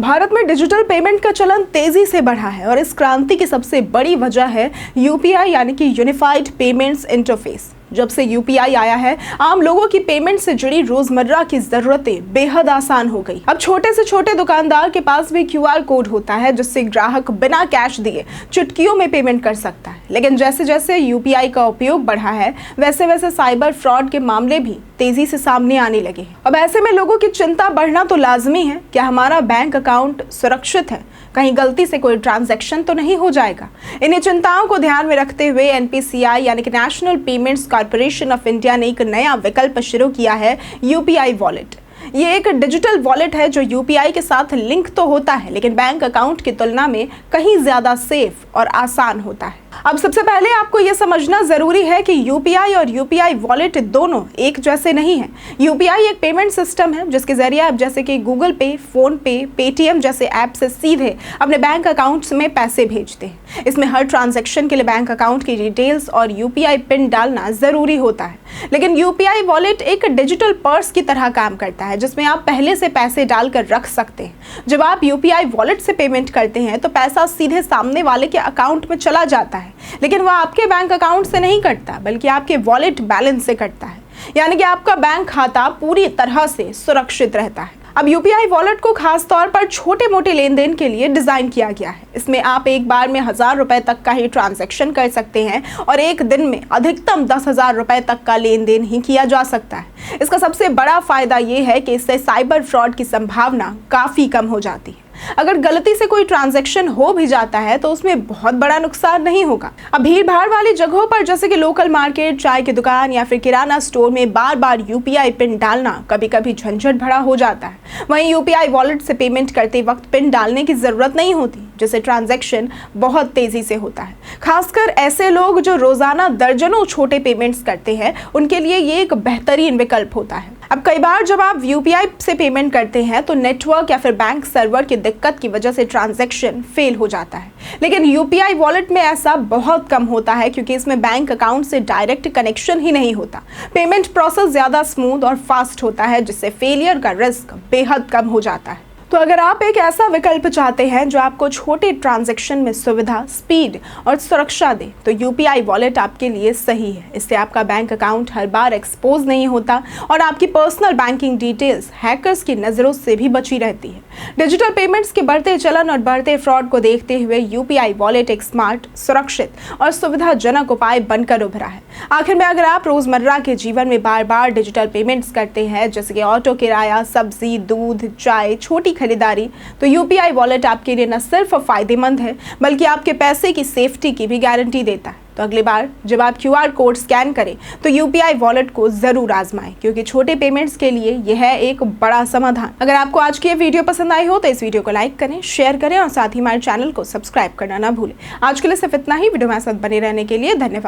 भारत में digital payment का चलन तेजी से बढ़ा है और इस क्रांति की सबसे बड़ी वजह है यूपीआई यानी कि यूनिफाइड पेमेंट्स इंटरफेस। जब से यूपीआई आया है, आम लोगों की पेमेंट से जुड़ी रोजमर्रा की जरूरतें बेहद आसान हो गई। अब छोटे से छोटे दुकानदार के पास भी क्यूआर कोड होता है जिससे ग्राहक बिना कैश दिए चुटकियों में पेमेंट कर सकता है। लेकिन जैसे जैसे यूपीआई का उपयोग बढ़ा है, वैसे वैसे साइबर फ्रॉड के मामले भी तेजी से सामने आने लगे हैं। अब ऐसे में लोगों की चिंता बढ़ना तो लाजमी है। क्या हमारा बैंक अकाउंट सुरक्षित है? कहीं गलती से कोई ट्रांजैक्शन तो नहीं हो जाएगा? इन्हीं चिंताओं को ध्यान में रखते हुए एनपीसीआई यानी कि national payments corporation of India ने एक नया विकल्प शुरू किया है, यूपीआई वॉलेट। ये एक डिजिटल वॉलेट है जो यूपीआई के साथ लिंक तो होता है, लेकिन बैंक अकाउंट की तुलना में कहीं ज्यादा सेफ और आसान होता है। अब सबसे पहले आपको यह समझना जरूरी है कि यूपीआई और यूपीआई वॉलेट दोनों एक जैसे नहीं हैं। यूपीआई एक पेमेंट सिस्टम है जिसके जरिए आप जैसे कि गूगल पे, फोन पे, पेटीएम जैसे ऐप से सीधे अपने बैंक अकाउंट्स में पैसे भेजते हैं। इसमें हर ट्रांजैक्शन के लिए बैंक अकाउंट की डिटेल्स और यूपीआई पिन डालना जरूरी होता है। लेकिन यूपीआई वॉलेट एक डिजिटल पर्स की तरह काम करता है जिसमें आप पहले से पैसे डालकर रख सकते हैं। जब आप यूपीआई वॉलेट से पेमेंट करते हैं तो पैसा सीधे सामने वाले के अकाउंट में चला जाता है, लेकिन वह आपके बैंक अकाउंट से नहीं कटता बल्कि आपके वॉलेट बैलेंस से कटता है। यानी कि आपका बैंक खाता पूरी तरह से सुरक्षित रहता है। अब यूपीआई वॉलेट को खास तौर पर छोटे मोटे लेन देन के लिए डिजाइन किया गया है। इसमें आप एक बार में 1000 रुपए तक का ही ट्रांजैक्शन कर सकते हैं और एक दिन में अधिकतम 10,000 रुपए तक का लेन देन ही किया जा सकता है। इसका सबसे बड़ा फायदा यह है कि इससे साइबर फ्रॉड की संभावना काफी कम हो जाती है। अगर गलती से कोई ट्रांजैक्शन हो भी जाता है तो उसमें बहुत बड़ा नुकसान नहीं होगा। अब भीड़ भाड़ वाली जगहों पर जैसे कि लोकल मार्केट, चाय की दुकान या फिर किराना स्टोर में बार बार यूपीआई पिन डालना कभी कभी झंझट भरा हो जाता है। वहीं यूपीआई वॉलेट से पेमेंट करते वक्त पिन डालने की जरूरत नहीं होती, जिससे ट्रांजैक्शन बहुत तेजी से होता है। खासकर ऐसे लोग जो रोजाना दर्जनों छोटे पेमेंट्स करते हैं, उनके लिए ये एक बेहतरीन विकल्प होता है। अब कई बार जब आप यूपीआई से पेमेंट करते हैं तो नेटवर्क या फिर बैंक सर्वर की दिक्कत की वजह से ट्रांजैक्शन फेल हो जाता है, लेकिन यूपीआई वॉलेट में ऐसा बहुत कम होता है क्योंकि इसमें बैंक अकाउंट से डायरेक्ट कनेक्शन ही नहीं होता। पेमेंट प्रोसेस ज्यादा स्मूथ और फास्ट होता है जिससे फेलियर का रिस्क बेहद कम हो जाता है। तो अगर आप एक ऐसा विकल्प चाहते हैं जो आपको छोटे ट्रांजैक्शन में सुविधा, स्पीड और सुरक्षा दे, तो यूपीआई वॉलेट आपके लिए सही है। इससे आपका बैंक अकाउंट हर बार एक्सपोज नहीं होता और आपकी पर्सनल बैंकिंग डिटेल्स हैकर्स की नज़रों से भी बची रहती है। डिजिटल पेमेंट्स के बढ़ते चलन और बढ़ते फ्रॉड को देखते हुए यूपीआई वॉलेट एक स्मार्ट, सुरक्षित और सुविधाजनक उपाय बनकर उभरा है। आखिर में अगर आप रोजमर्रा के जीवन में बार बार डिजिटल पेमेंट्स करते हैं जैसे कि ऑटो किराया, सब्जी, दूध, चाय, छोटी खरीदारी, तो यूपीआई वॉलेट आपके लिए न सिर्फ फायदेमंद है बल्कि आपके पैसे की सेफ्टी की भी गारंटी देता है। तो अगली बार जब आप क्यूआर कोड स्कैन करें तो यूपीआई वॉलेट को जरूर आजमाएं, क्योंकि छोटे पेमेंट्स के लिए यह है एक बड़ा समाधान। अगर आपको आज की ये वीडियो पसंद आई हो तो इस वीडियो को लाइक करें, शेयर करें और साथ ही हमारे चैनल को सब्सक्राइब करना ना भूलें। आज के लिए सिर्फ इतना ही। वीडियो में साथ बने रहने के लिए धन्यवाद।